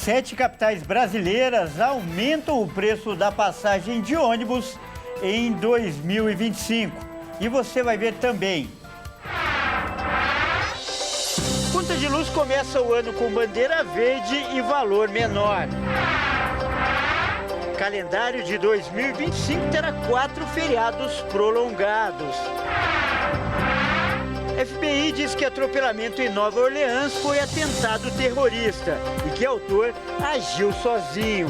7 capitais brasileiras aumentam o preço da passagem de ônibus em 2025. E você vai ver também. Conta de Luz começa o ano com bandeira verde e valor menor. Calendário de 2025 terá 4 feriados prolongados. FBI diz que atropelamento em Nova Orleans foi atentado terrorista e que autor agiu sozinho.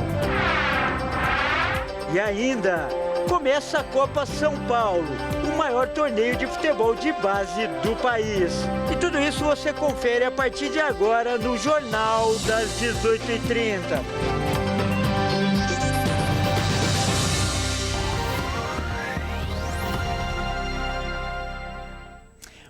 E ainda, começa a Copa São Paulo, o maior torneio de futebol de base do país. E tudo isso você confere a partir de agora no Jornal das 18h30.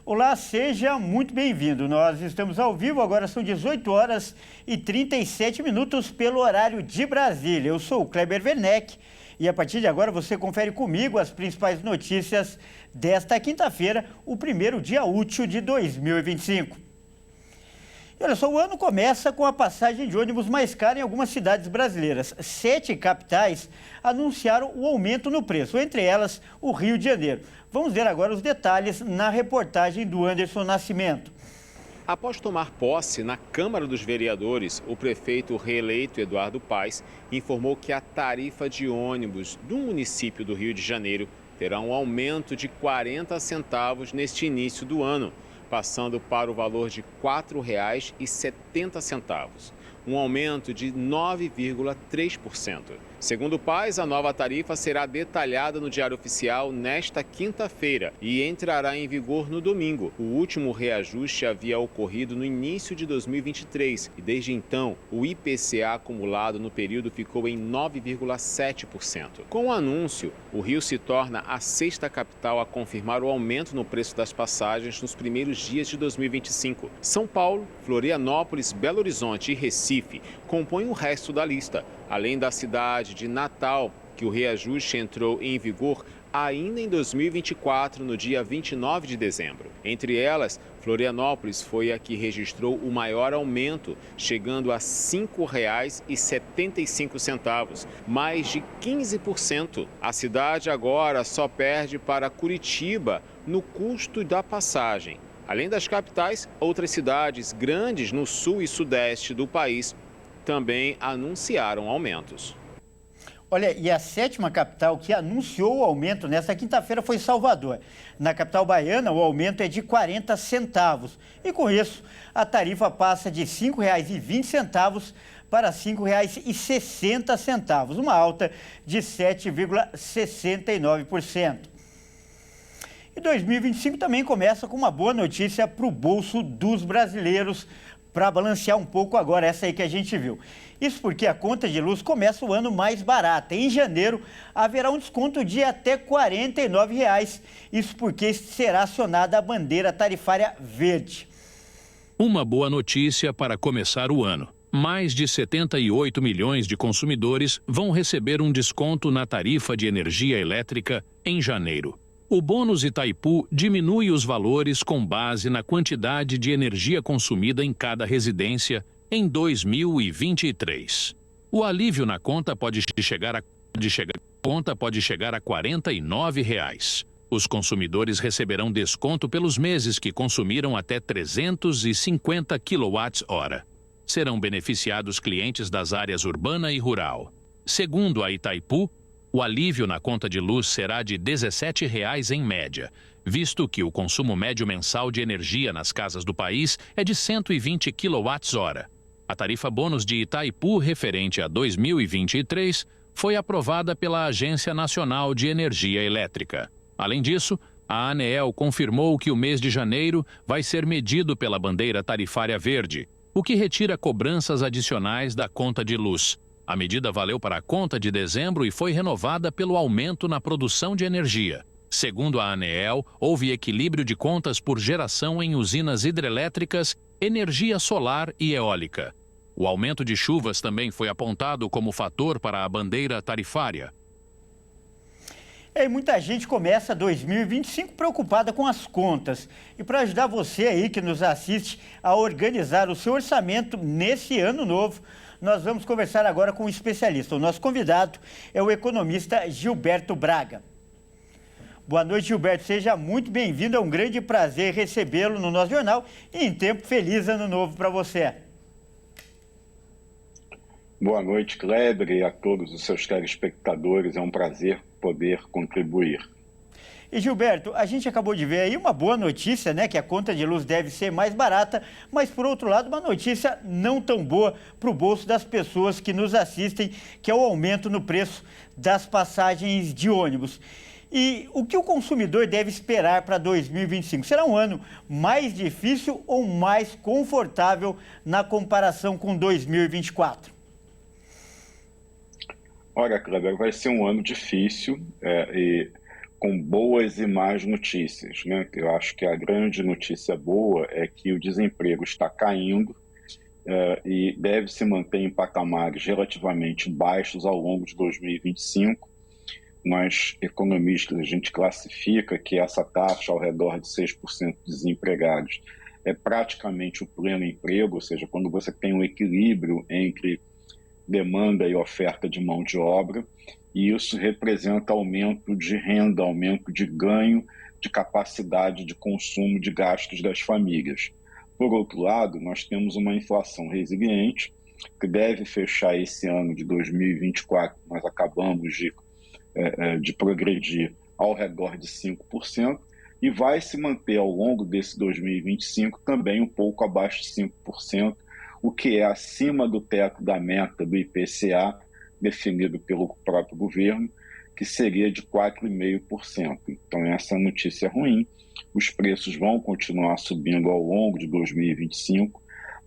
Olá, seja muito bem-vindo. Nós estamos ao vivo, agora são 18 horas e 37 minutos pelo horário de Brasília. Eu sou o Kleber Werneck e a partir de agora você confere comigo as principais notícias desta quinta-feira, o primeiro dia útil de 2025. E olha só, o ano começa com a passagem de ônibus mais cara em algumas cidades brasileiras. 7 capitais anunciaram o aumento no preço, entre elas o Rio de Janeiro. Vamos ver agora os detalhes na reportagem do Anderson Nascimento. Após tomar posse na Câmara dos Vereadores, o prefeito reeleito Eduardo Paes informou que a tarifa de ônibus do município do Rio de Janeiro terá um aumento de 40 centavos neste início do ano, passando para o valor de R$ 4,70, um aumento de 9,3%. Segundo Paes, a nova tarifa será detalhada no Diário Oficial nesta quinta-feira e entrará em vigor no domingo. O último reajuste havia ocorrido no início de 2023 e desde então o IPCA acumulado no período ficou em 9,7%. Com o anúncio, o Rio se torna a 6ª capital a confirmar o aumento no preço das passagens nos primeiros dias de 2025. São Paulo, Florianópolis, Belo Horizonte e Recife compõem o resto da lista, além da cidade de Natal, que o reajuste entrou em vigor ainda em 2024, no dia 29 de dezembro. Entre elas, Florianópolis foi a que registrou o maior aumento, chegando a R$ 5,75, mais de 15%. A cidade agora só perde para Curitiba no custo da passagem. Além das capitais, outras cidades grandes no sul e sudeste do país também anunciaram aumentos. Olha, e a 7ª capital que anunciou o aumento nesta quinta-feira foi Salvador. Na capital baiana, o aumento é de 40 centavos. E com isso, a tarifa passa de R$ 5,20 para R$ 5,60, uma alta de 7,69%. E 2025 também começa com uma boa notícia para o bolso dos brasileiros, para balancear um pouco agora essa aí que a gente viu. Isso porque a conta de luz começa o ano mais barata. Em janeiro, haverá um desconto de até R$ 49. Isso porque será acionada a bandeira tarifária verde. Uma boa notícia para começar o ano. Mais de 78 milhões de consumidores vão receber um desconto na tarifa de energia elétrica em janeiro. O bônus Itaipu diminui os valores com base na quantidade de energia consumida em cada residência em 2023. O alívio na conta pode chegar a R$ 49. Os consumidores receberão desconto pelos meses que consumiram até 350 kWh. Serão beneficiados clientes das áreas urbana e rural. Segundo a Itaipu, o alívio na conta de luz será de R$ 17 em média, visto que o consumo médio mensal de energia nas casas do país é de 120 kWh. A tarifa bônus de Itaipu referente a 2023 foi aprovada pela Agência Nacional de Energia Elétrica. Além disso, a ANEEL confirmou que o mês de janeiro vai ser medido pela bandeira tarifária verde, o que retira cobranças adicionais da conta de luz. A medida valeu para a conta de dezembro e foi renovada pelo aumento na produção de energia. Segundo a ANEEL, houve equilíbrio de contas por geração em usinas hidrelétricas, energia solar e eólica. O aumento de chuvas também foi apontado como fator para a bandeira tarifária. E muita gente começa 2025 preocupada com as contas. E para ajudar você aí que nos assiste a organizar o seu orçamento nesse ano novo, nós vamos conversar agora com um especialista. O nosso convidado é o economista Gilberto Braga. Boa noite, Gilberto. Seja muito bem-vindo. É um grande prazer recebê-lo no nosso jornal e em tempo feliz ano novo para você. Boa noite, Kleber, e a todos os seus telespectadores. É um prazer poder contribuir. E, Gilberto, a gente acabou de ver aí uma boa notícia, né? Que a conta de luz deve ser mais barata, mas, por outro lado, uma notícia não tão boa para o bolso das pessoas que nos assistem, que é o aumento no preço das passagens de ônibus. E o que o consumidor deve esperar para 2025? Será um ano mais difícil ou mais confortável na comparação com 2024? Olha, Kleber, vai ser um ano difícil e com boas e más notícias, né? Eu acho que a grande notícia boa é que o desemprego está caindo e deve se manter em patamares relativamente baixos ao longo de 2025. Nós, economistas, a gente classifica que essa taxa ao redor de 6% de desempregados é praticamente o pleno emprego, ou seja, quando você tem um equilíbrio entre demanda e oferta de mão de obra, e isso representa aumento de renda, aumento de ganho, de capacidade de consumo de gastos das famílias. Por outro lado, nós temos uma inflação resiliente, que deve fechar esse ano de 2024, nós acabamos de progredir ao redor de 5%, e vai se manter ao longo desse 2025 também um pouco abaixo de 5%, o que é acima do teto da meta do IPCA, definido pelo próprio governo, que seria de 4,5%. Então, essa notícia é ruim. Os preços vão continuar subindo ao longo de 2025.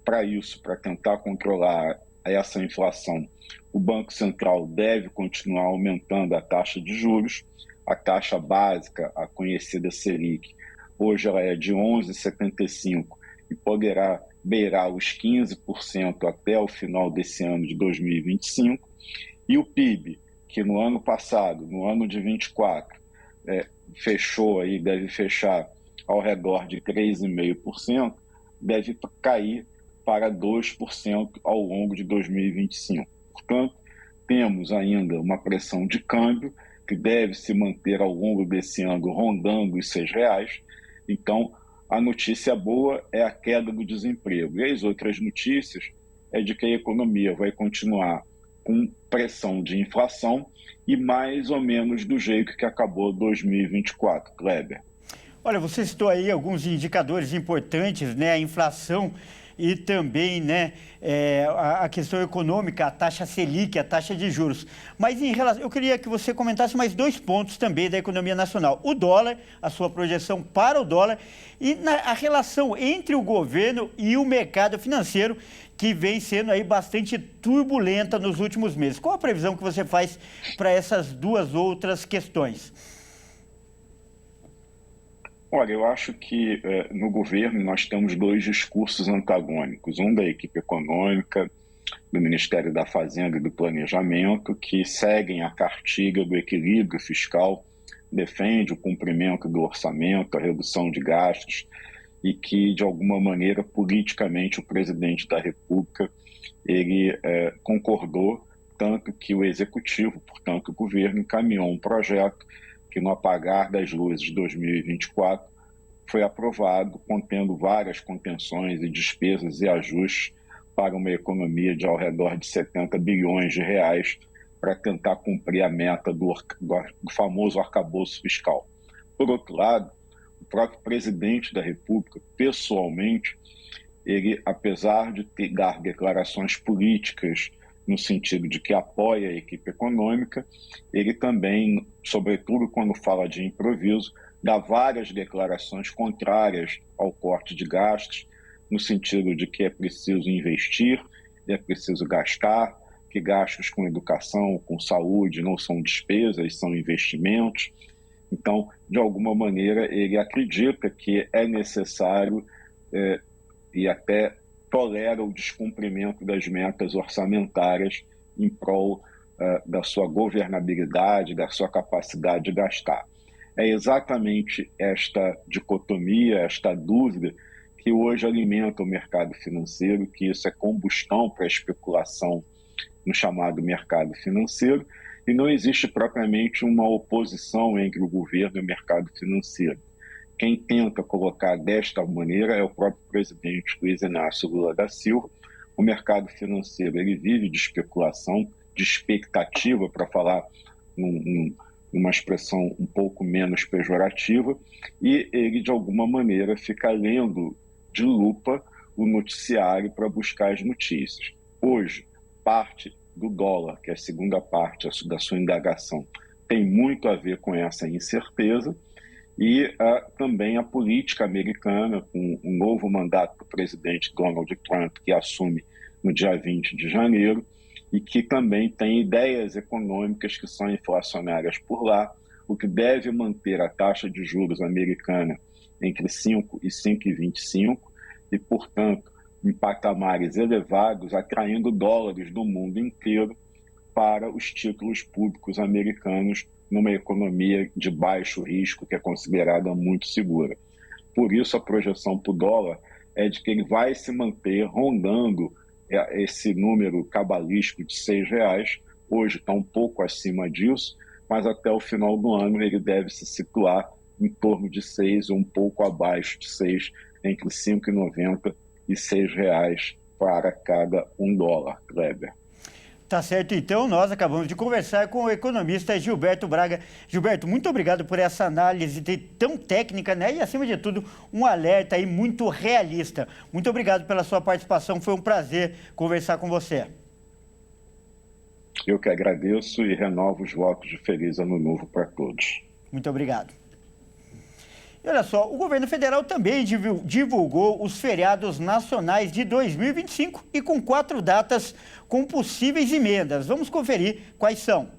Para isso, para tentar controlar essa inflação, o Banco Central deve continuar aumentando a taxa de juros. A taxa básica, a conhecida Selic, hoje ela é de 11,75% e poderá beirar os 15% até o final desse ano de 2025. E o PIB, que no ano passado, no ano de 24, fechou aí, deve fechar ao redor de 3,5%, deve cair para 2% ao longo de 2025. Portanto, temos ainda uma pressão de câmbio que deve se manter ao longo desse ano rondando os R$6. Então, a notícia boa é a queda do desemprego. E as outras notícias é de que a economia vai continuar com pressão de inflação e mais ou menos do jeito que acabou 2024, Kleber. Olha, você citou aí alguns indicadores importantes, né? A inflação e também, né, a questão econômica, a taxa Selic, a taxa de juros. Mas eu queria que você comentasse mais dois pontos também da economia nacional. O dólar, a sua projeção para o dólar e a relação entre o governo e o mercado financeiro, que vem sendo aí bastante turbulenta nos últimos meses. Qual a previsão que você faz para essas duas outras questões? Olha, eu acho que no governo nós temos dois discursos antagônicos, um da equipe econômica, do Ministério da Fazenda e do Planejamento, que seguem a cartilha do equilíbrio fiscal, defende o cumprimento do orçamento, a redução de gastos, e que, de alguma maneira, politicamente, o presidente da República ele concordou, tanto que o Executivo, portanto, o governo, encaminhou um projeto que no apagar das luzes de 2024 foi aprovado, contendo várias contenções e despesas e ajustes para uma economia de ao redor de 70 bilhões de reais para tentar cumprir a meta do famoso arcabouço fiscal. Por outro lado, o próprio presidente da República, pessoalmente, ele, apesar de dar declarações políticas no sentido de que apoia a equipe econômica, ele também, sobretudo quando fala de improviso, dá várias declarações contrárias ao corte de gastos, no sentido de que é preciso investir, é preciso gastar, que gastos com educação, com saúde não são despesas, são investimentos. Então, de alguma maneira, ele acredita que é necessário e até tolera o descumprimento das metas orçamentárias em prol da sua governabilidade, da sua capacidade de gastar. É exatamente esta dicotomia, esta dúvida que hoje alimenta o mercado financeiro, que isso é combustão para a especulação no chamado mercado financeiro, e não existe propriamente uma oposição entre o governo e o mercado financeiro. Quem tenta colocar desta maneira é o próprio presidente Luiz Inácio Lula da Silva. O mercado financeiro ele vive de especulação, de expectativa, para falar numa expressão um pouco menos pejorativa, e ele, de alguma maneira, fica lendo de lupa o noticiário para buscar as notícias. Hoje, parte do dólar, que é a segunda parte da sua indagação, tem muito a ver com essa incerteza, e também a política americana, com um novo mandato do presidente Donald Trump, que assume no dia 20 de janeiro, e que também tem ideias econômicas que são inflacionárias por lá, o que deve manter a taxa de juros americana entre 5 e 5,25 e, portanto, em patamares elevados, atraindo dólares do mundo inteiro para os títulos públicos americanos numa economia de baixo risco, que é considerada muito segura. Por isso, a projeção para o dólar é de que ele vai se manter rondando esse número cabalístico de R$6. Hoje está um pouco acima disso, mas até o final do ano ele deve se situar em torno de 6 ou um pouco abaixo de 6, entre 5,90 e R$6 para cada $1, Kleber. Tá certo, então nós acabamos de conversar com o economista Gilberto Braga. Gilberto, muito obrigado por essa análise tão técnica, né? E acima de tudo, um alerta aí muito realista. Muito obrigado pela sua participação, foi um prazer conversar com você. Eu que agradeço e renovo os votos de feliz ano novo para todos. Muito obrigado. E olha só, o governo federal também divulgou os feriados nacionais de 2025 e com 4 datas com possíveis emendas. Vamos conferir quais são.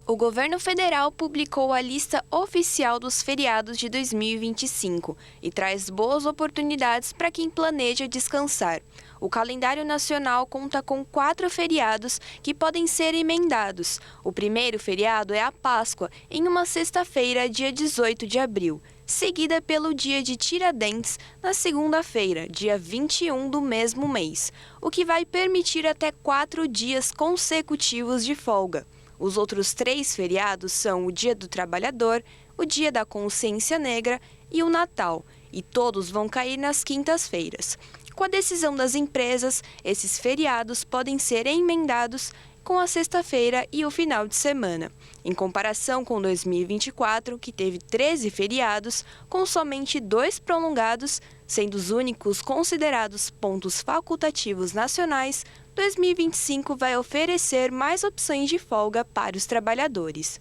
O governo federal publicou a lista oficial dos feriados de 2025 e traz boas oportunidades para quem planeja descansar. O calendário nacional conta com 4 feriados que podem ser emendados. O primeiro feriado é a Páscoa, em uma sexta-feira, dia 18 de abril. Seguida pelo dia de Tiradentes, na segunda-feira, dia 21 do mesmo mês, o que vai permitir até 4 dias consecutivos de folga. Os outros 3 feriados são o Dia do Trabalhador, o Dia da Consciência Negra e o Natal, e todos vão cair nas quintas-feiras. Com a decisão das empresas, esses feriados podem ser emendados com a sexta-feira e o final de semana. Em comparação com 2024, que teve 13 feriados, com somente 2 prolongados, sendo os únicos considerados pontos facultativos nacionais, 2025 vai oferecer mais opções de folga para os trabalhadores.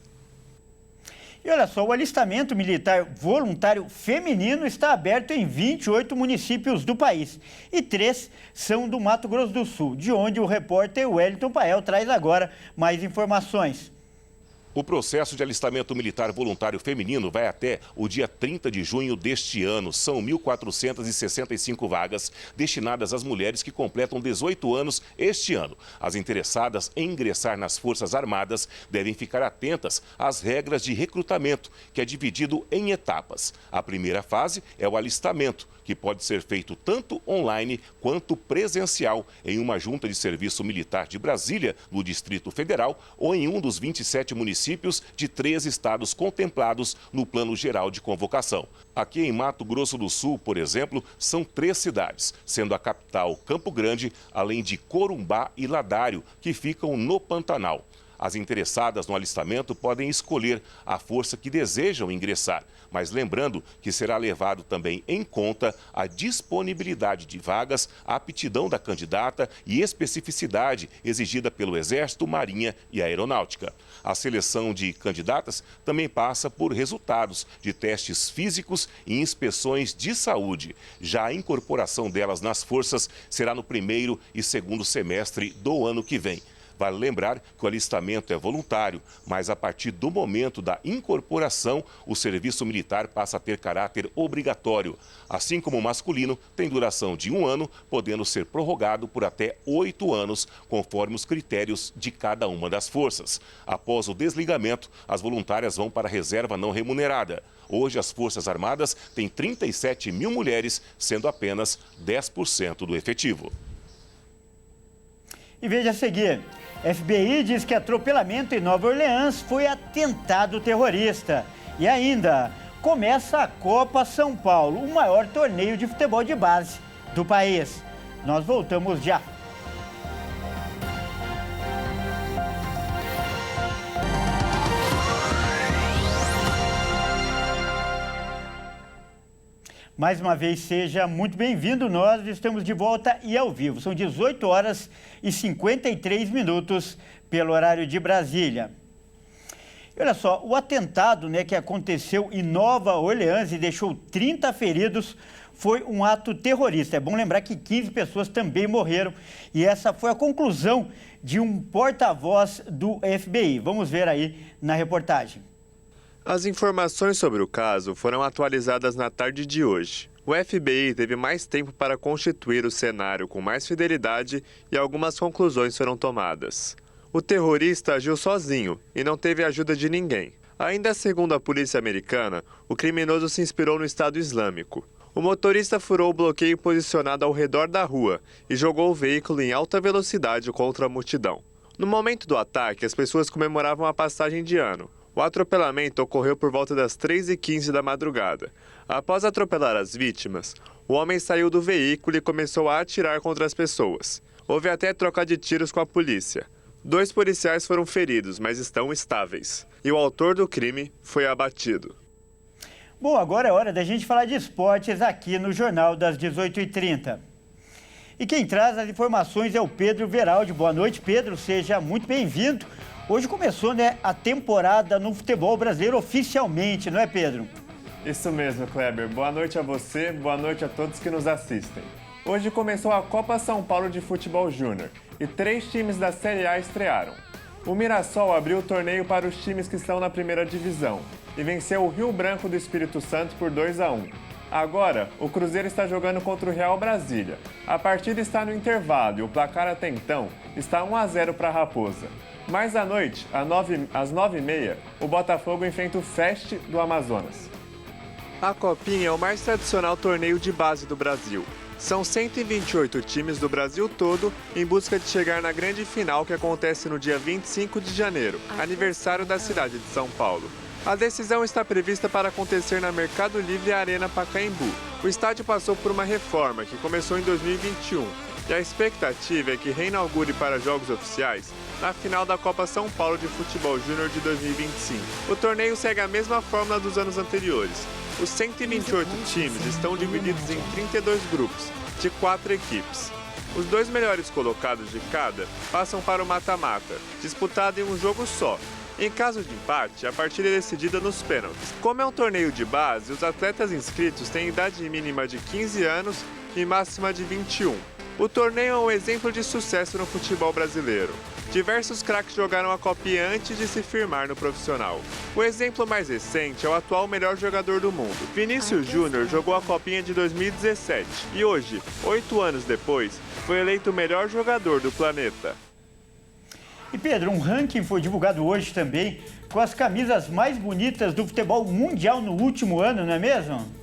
E olha só, o alistamento militar voluntário feminino está aberto em 28 municípios do país. E 3 são do Mato Grosso do Sul, de onde o repórter Wellington Pael traz agora mais informações. O processo de alistamento militar voluntário feminino vai até o dia 30 de junho deste ano. São 1.465 vagas destinadas às mulheres que completam 18 anos este ano. As interessadas em ingressar nas Forças Armadas devem ficar atentas às regras de recrutamento, que é dividido em etapas. A primeira fase é o alistamento, que pode ser feito tanto online quanto presencial em uma junta de serviço militar de Brasília, no Distrito Federal, ou em um dos 27 municípios de 3 estados contemplados no Plano Geral de Convocação. Aqui em Mato Grosso do Sul, por exemplo, são 3 cidades, sendo a capital Campo Grande, além de Corumbá e Ladário, que ficam no Pantanal. As interessadas no alistamento podem escolher a força que desejam ingressar, mas lembrando que será levado também em conta a disponibilidade de vagas, a aptidão da candidata e especificidade exigida pelo Exército, Marinha e Aeronáutica. A seleção de candidatas também passa por resultados de testes físicos e inspeções de saúde. Já a incorporação delas nas forças será no primeiro e segundo semestre do ano que vem. Vale lembrar que o alistamento é voluntário, mas a partir do momento da incorporação, o serviço militar passa a ter caráter obrigatório. Assim como o masculino, tem duração de 1 ano, podendo ser prorrogado por até 8 anos, conforme os critérios de cada uma das forças. Após o desligamento, as voluntárias vão para a reserva não remunerada. Hoje, as Forças Armadas têm 37 mil mulheres, sendo apenas 10% do efetivo. E veja a seguir, FBI diz que atropelamento em Nova Orleans foi atentado terrorista. E ainda, começa a Copa São Paulo, o maior torneio de futebol de base do país. Nós voltamos já. Mais uma vez, seja muito bem-vindo. Nós estamos de volta e ao vivo. São 18 horas e 53 minutos pelo horário de Brasília. E olha só, o atentado, que aconteceu em Nova Orleans e deixou 30 feridos foi um ato terrorista. É bom lembrar que 15 pessoas também morreram e essa foi a conclusão de um porta-voz do FBI. Vamos ver aí na reportagem. As informações sobre o caso foram atualizadas na tarde de hoje. O FBI teve mais tempo para constituir o cenário com mais fidelidade e algumas conclusões foram tomadas. O terrorista agiu sozinho e não teve ajuda de ninguém. Ainda segundo a polícia americana, o criminoso se inspirou no Estado Islâmico. O motorista furou o bloqueio posicionado ao redor da rua e jogou o veículo em alta velocidade contra a multidão. No momento do ataque, as pessoas comemoravam a passagem de ano. O atropelamento ocorreu por volta das 3h15 da madrugada. Após atropelar as vítimas, o homem saiu do veículo e começou a atirar contra as pessoas. Houve até troca de tiros com a polícia. 2 policiais foram feridos, mas estão estáveis. E o autor do crime foi abatido. Bom, agora é hora da gente falar de esportes aqui no Jornal das 18h30. E quem traz as informações é o Pedro Veraldi. Boa noite, Pedro. Seja muito bem-vindo. Hoje começou, a temporada no futebol brasileiro oficialmente, não é, Pedro? Isso mesmo, Kleber. Boa noite a você, boa noite a todos que nos assistem. Hoje começou a Copa São Paulo de Futebol Júnior e 3 times da Série A estrearam. O Mirassol abriu o torneio para os times que estão na primeira divisão e venceu o Rio Branco do Espírito Santo por 2-1. Agora, o Cruzeiro está jogando contra o Real Brasília. A partida está no intervalo e o placar até então está 1-0 para a Raposa. Mais à noite, às 9h30, o Botafogo enfrenta o Fest do Amazonas. A Copinha é o mais tradicional torneio de base do Brasil. São 128 times do Brasil todo em busca de chegar na grande final que acontece no dia 25 de janeiro, aniversário da cidade de São Paulo. A decisão está prevista para acontecer na Mercado Livre Arena Pacaembu. O estádio passou por uma reforma que começou em 2021 e a expectativa é que reinaugure para jogos oficiais na final da Copa São Paulo de Futebol Júnior de 2025. O torneio segue a mesma fórmula dos anos anteriores. Os 128 times estão divididos em 32 grupos, de 4 equipes. Os 2 melhores colocados de cada passam para o mata-mata, disputado em um jogo só. Em caso de empate, a partida é decidida nos pênaltis. Como é um torneio de base, os atletas inscritos têm idade mínima de 15 anos e máxima de 21. O torneio é um exemplo de sucesso no futebol brasileiro. Diversos craques jogaram a Copinha antes de se firmar no profissional. O exemplo mais recente é o atual melhor jogador do mundo. Vinícius Júnior jogou a Copinha de 2017 e hoje, 8 anos depois, foi eleito o melhor jogador do planeta. E Pedro, um ranking foi divulgado hoje também com as camisas mais bonitas do futebol mundial no último ano, não é mesmo?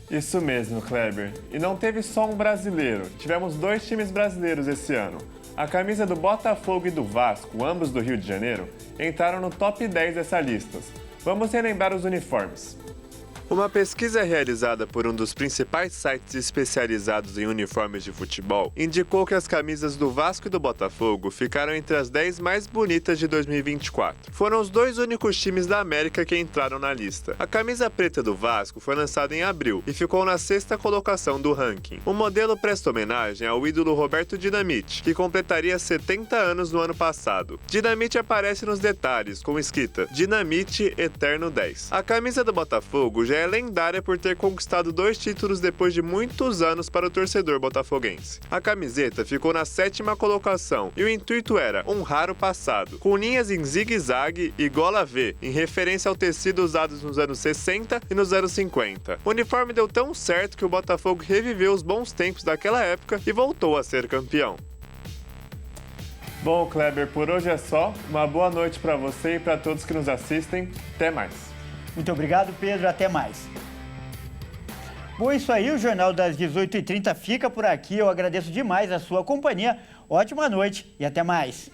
Isso mesmo, Kleber. E não teve só um brasileiro, tivemos 2 times brasileiros esse ano. A camisa do Botafogo e do Vasco, ambos do Rio de Janeiro, entraram no top 10 dessa lista. Vamos relembrar os uniformes. Uma pesquisa realizada por um dos principais sites especializados em uniformes de futebol indicou que as camisas do Vasco e do Botafogo ficaram entre as 10 mais bonitas de 2024. Foram os 2 únicos times da América que entraram na lista. A camisa preta do Vasco foi lançada em abril e ficou na 6ª colocação do ranking. O modelo presta homenagem ao ídolo Roberto Dinamite, que completaria 70 anos no ano passado. Dinamite aparece nos detalhes, com escrita Dinamite Eterno 10. A camisa do Botafogo já é é lendária por ter conquistado 2 títulos depois de muitos anos para o torcedor botafoguense. A camiseta ficou na 7ª colocação e o intuito era honrar o passado, com linhas em zigue-zague e gola V, em referência ao tecido usado nos anos 60 e nos anos 50. O uniforme deu tão certo que o Botafogo reviveu os bons tempos daquela época e voltou a ser campeão. Bom, Kleber, por hoje é só. Uma boa noite para você e para todos que nos assistem. Até mais. Muito obrigado, Pedro. Até mais. Bom, isso aí, o Jornal das 18h30 fica por aqui. Eu agradeço demais a sua companhia. Ótima noite e até mais.